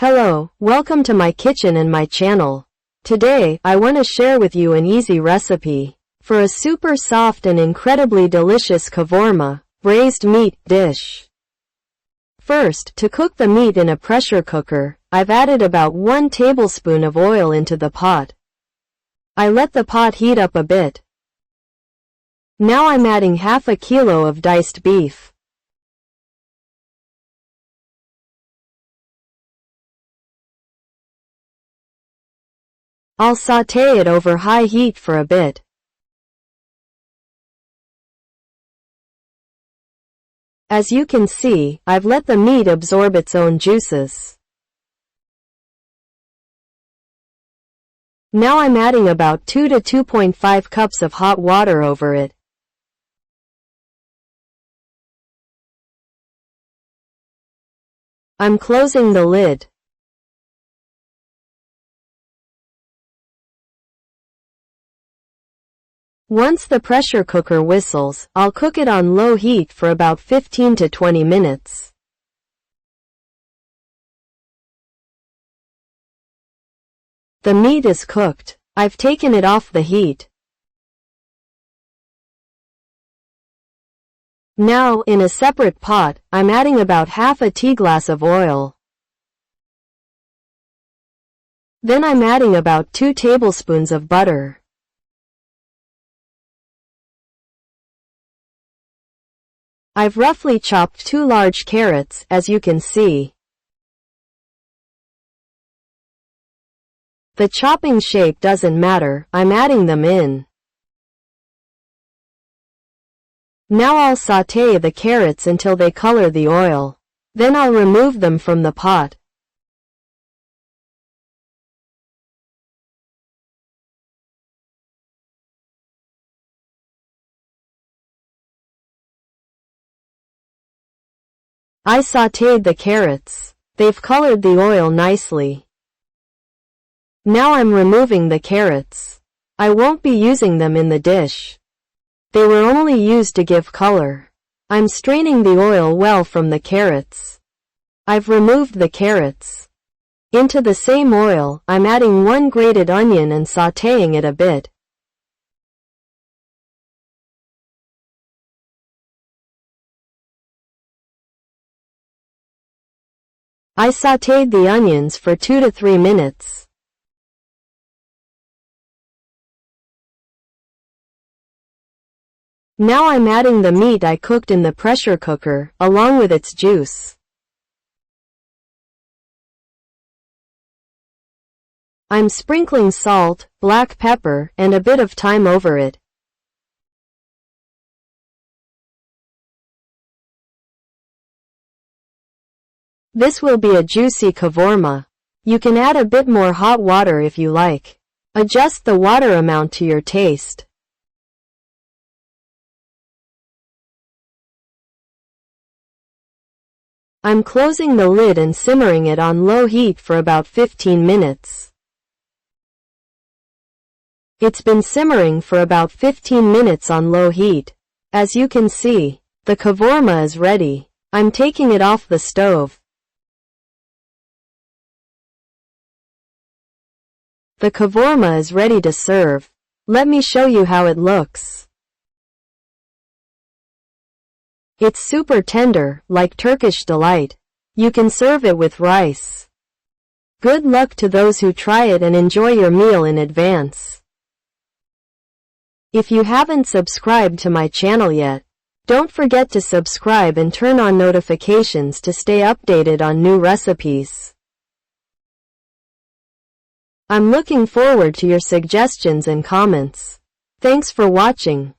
Hello, welcome to my kitchen and my channel. Today, I want to share with you an easy recipe for a super soft and incredibly delicious kavurma, braised meat, dish. First, to cook the meat in a pressure cooker, I've added about 1 tablespoon of oil into the pot. I let the pot heat up a bit. Now I'm adding half a kilo of diced beef. I'll sauté it over high heat for a bit. As you can see, I've let the meat absorb its own juices. Now I'm adding about 2 to 2.5 cups of hot water over it. I'm closing the lid. Once the pressure cooker whistles, I'll cook it on low heat for about 15 to 20 minutes. The meat is cooked. I've taken it off the heat. Now, in a separate pot, I'm adding about half a tea glass of oil. Then I'm adding about 2 tablespoons of butter. I've roughly chopped 2 large carrots, as you can see. The chopping shape doesn't matter, I'm adding them in. Now I'll sauté the carrots until they color the oil. Then I'll remove them from the pot. I sautéed the carrots. They've colored the oil nicely. Now I'm removing the carrots. I won't be using them in the dish. They were only used to give color. I'm straining the oil well from the carrots. I've removed the carrots. Into the same oil, I'm adding 1 grated onion and sautéing it a bit. I sautéed the onions for 2 to 3 minutes. Now I'm adding the meat I cooked in the pressure cooker, along with its juice. I'm sprinkling salt, black pepper, and a bit of thyme over it. This will be a juicy kavurma. You can add a bit more hot water if you like. Adjust the water amount to your taste. I'm closing the lid and simmering it on low heat for about 15 minutes. It's been simmering for about 15 minutes on low heat. As you can see, the kavurma is ready. I'm taking it off the stove. The kavurma is ready to serve. Let me show you how it looks. It's super tender, like Turkish delight. You can serve it with rice. Good luck to those who try it and enjoy your meal in advance. If you haven't subscribed to my channel yet, don't forget to subscribe and turn on notifications to stay updated on new recipes. I'm looking forward to your suggestions and comments. Thanks for watching.